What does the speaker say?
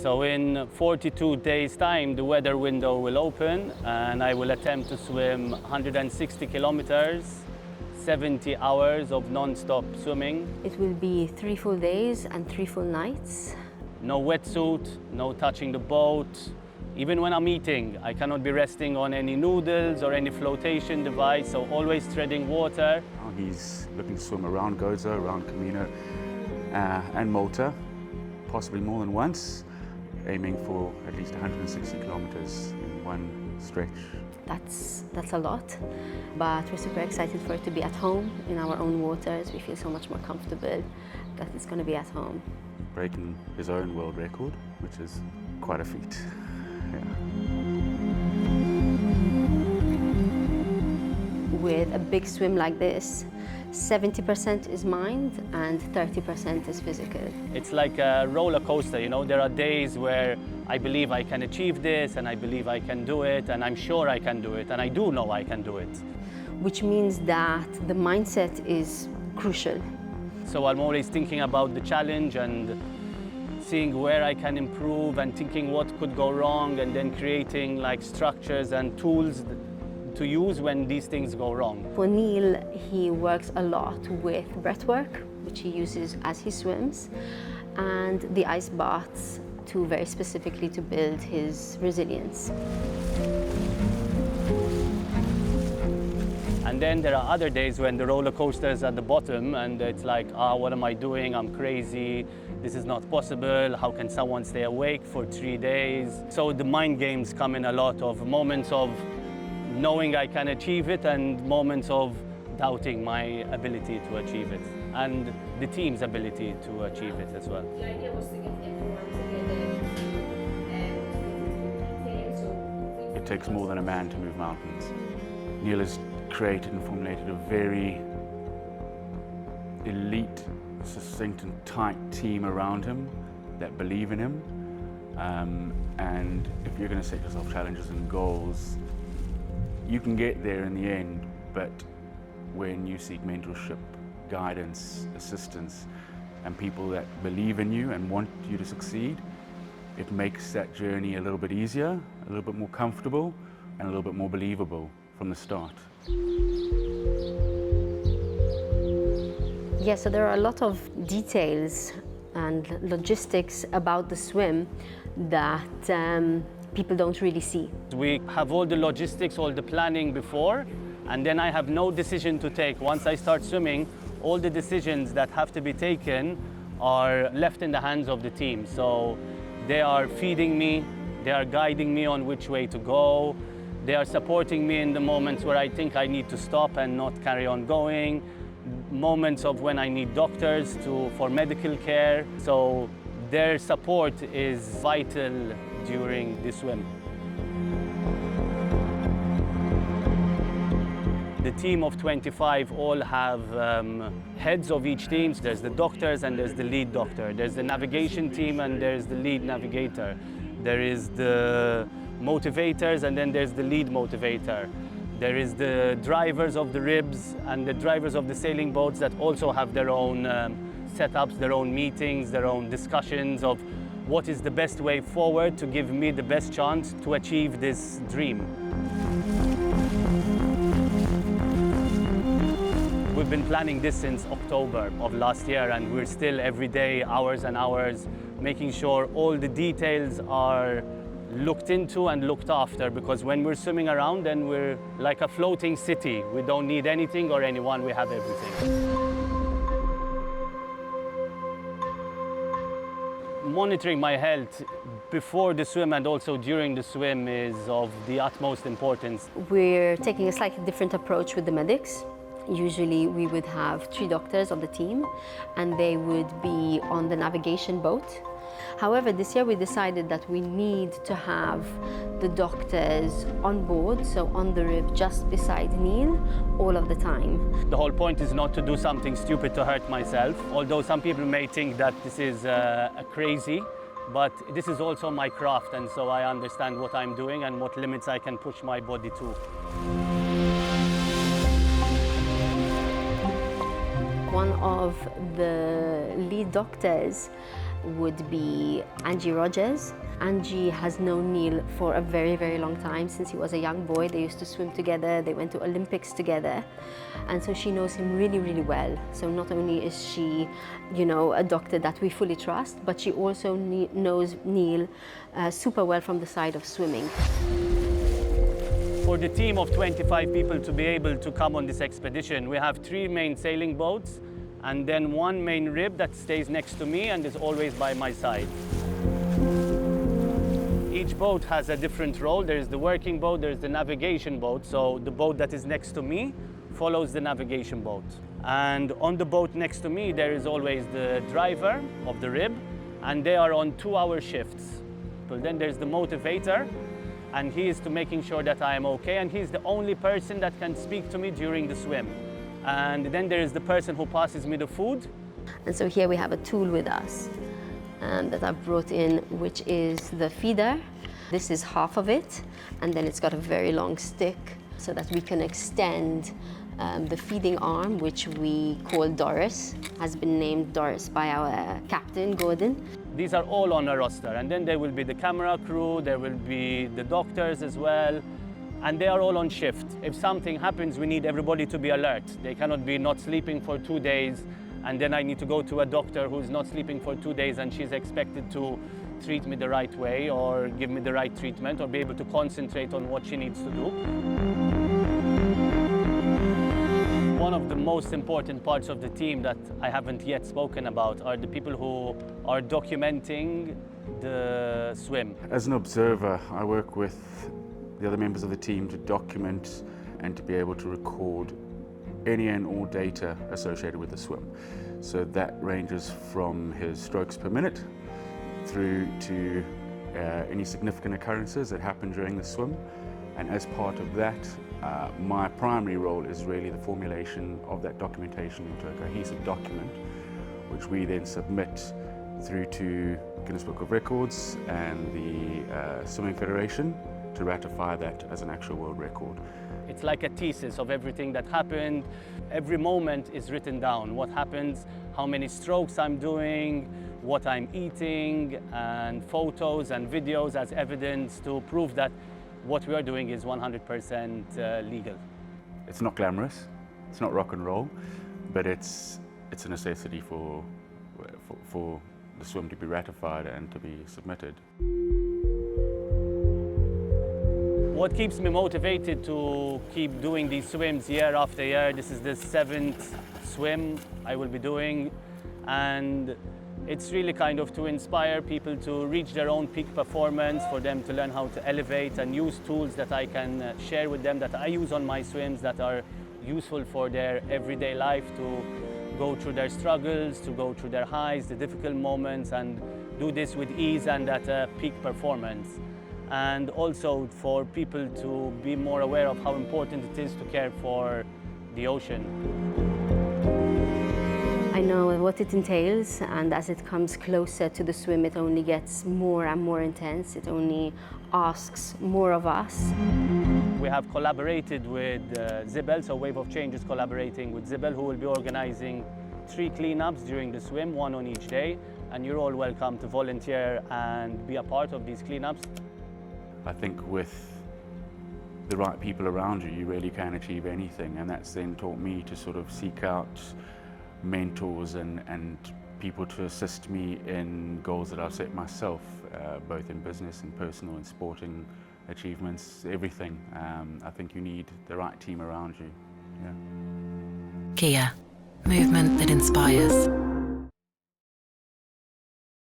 So in 42 days' time, the weather window will open and I will attempt to swim 160 kilometers, 70 hours of non-stop swimming. It will be 3 full days and 3 full nights. No wetsuit, no touching the boat. Even when I'm eating, I cannot be resting on any noodles or any flotation device, so always treading water. He's looking to swim around Gozo, around Camino and Malta, possibly more than once, aiming for at least 160 kilometers in one stretch. That's a lot, but we're super excited for it to be at home in our own waters. We feel so much more comfortable that it's going to be at home. Breaking his own world record, which is quite a feat. Yeah. With a big swim like this, 70% is mind and 30% is physical. It's like a roller coaster, you know. There are days where I believe I can achieve this and I believe I can do it and I'm sure I can do it and I do know I can do it. Which means that the mindset is crucial. So I'm always thinking about the challenge and seeing where I can improve and thinking what could go wrong and then creating like structures and tools to use when these things go wrong. For Neil, he works a lot with breath work, which he uses as he swims, and the ice baths to very specifically to build his resilience. And then there are other days when the roller coaster is at the bottom and it's like, what am I doing? I'm crazy. This is not possible. How can someone stay awake for 3 days? So the mind games come in a lot of moments of knowing I can achieve it and moments of doubting my ability to achieve it and the team's ability to achieve it as well. The idea was to get everyone together and It takes more than a man to move mountains. Neil has created and formulated a very elite, succinct and tight team around him that believe in him. And if you're going to set yourself challenges and goals, you can get there in the end, but when you seek mentorship, guidance, assistance, and people that believe in you and want you to succeed, it makes that journey a little bit easier, a little bit more comfortable, and a little bit more believable from the start. Yeah, so there are a lot of details and logistics about the swim that people don't really see. We have all the logistics, all the planning before, and then I have no decision to take. Once I start swimming, all the decisions that have to be taken are left in the hands of the team. So they are feeding me, they are guiding me on which way to go, they are supporting me in the moments where I think I need to stop and not carry on going, moments of when I need doctors for medical care. So their support is vital during the swim. The team of 25 all have heads of each team. There's the doctors and there's the lead doctor. There's the navigation team and there's the lead navigator. There is the motivators and then there's the lead motivator. There is the drivers of the ribs and the drivers of the sailing boats that also have their own setups, their own meetings, their own discussions of what is the best way forward to give me the best chance to achieve this dream. We've been planning this since October of last year and we're still every day, hours and hours, making sure all the details are looked into and looked after, because when we're swimming around then we're like a floating city. We don't need anything or anyone, we have everything. Monitoring my health before the swim and also during the swim is of the utmost importance. We're taking a slightly different approach with the medics. Usually we would have 3 doctors on the team and they would be on the navigation boat. However, this year we decided that we need to have the doctors on board, so on the rib just beside Neil, all of the time. The whole point is not to do something stupid to hurt myself, although some people may think that this is crazy, but this is also my craft, and so I understand what I'm doing and what limits I can push my body to. One of the lead doctors would be Angie Rogers. Angie has known Neil for a very, very long time. Since he was a young boy, they used to swim together, they went to Olympics together. And so she knows him really, really well. So not only is she, a doctor that we fully trust, but she also knows Neil super well from the side of swimming. For the team of 25 people to be able to come on this expedition, we have 3 main sailing boats and then 1 main rib that stays next to me and is always by my side. Each boat has a different role. There is the working boat, there is the navigation boat. So the boat that is next to me follows the navigation boat. And on the boat next to me, there is always the driver of the rib, and they are on 2-hour shifts. But then there's the motivator, and he is to making sure that I am okay, and he's the only person that can speak to me during the swim. And then there is the person who passes me the food. And so here we have a tool with us that I've brought in, which is the feeder. This is half of it, and then it's got a very long stick so that we can extend the feeding arm, which we call Doris, has been named Doris by our captain, Gordon. These are all on a roster, and then there will be the camera crew, there will be the doctors as well, and they are all on shift. If something happens, we need everybody to be alert. They cannot be not sleeping for 2 days, and then I need to go to a doctor who's not sleeping for 2 days and she's expected to treat me the right way or give me the right treatment or be able to concentrate on what she needs to do. One of the most important parts of the team that I haven't yet spoken about are the people who are documenting the swim. As an observer, I work with the other members of the team to document and to be able to record any and all data associated with the swim. So that ranges from his strokes per minute through to any significant occurrences that happen during the swim. And as part of that, my primary role is really the formulation of that documentation into a cohesive document, which we then submit through to Guinness Book of Records and the Swimming Federation to ratify that as an actual world record. It's like a thesis of everything that happened. Every moment is written down. What happens, how many strokes I'm doing, what I'm eating, and photos and videos as evidence to prove that what we are doing is 100% legal. It's not glamorous, it's not rock and roll, but it's a necessity for the swim to be ratified and to be submitted. What keeps me motivated to keep doing these swims year after year, this is the 7th swim I will be doing, and it's really kind of to inspire people to reach their own peak performance, for them to learn how to elevate and use tools that I can share with them, that I use on my swims, that are useful for their everyday life, to go through their struggles, to go through their highs, the difficult moments, and do this with ease and at a peak performance. And also for people to be more aware of how important it is to care for the ocean. I know what it entails, and as it comes closer to the swim, it only gets more and more intense. It only asks more of us. We have collaborated with Zibel, so Wave of Change is collaborating with Zibel, who will be organizing 3 cleanups during the swim, 1 on each day, and you're all welcome to volunteer and be a part of these cleanups. I think with the right people around you, you really can achieve anything, and that's then taught me to sort of seek out mentors and people to assist me in goals that I've set myself, both in business and personal and sporting achievements, everything. I think you need the right team around you. Yeah. Kia, movement that inspires.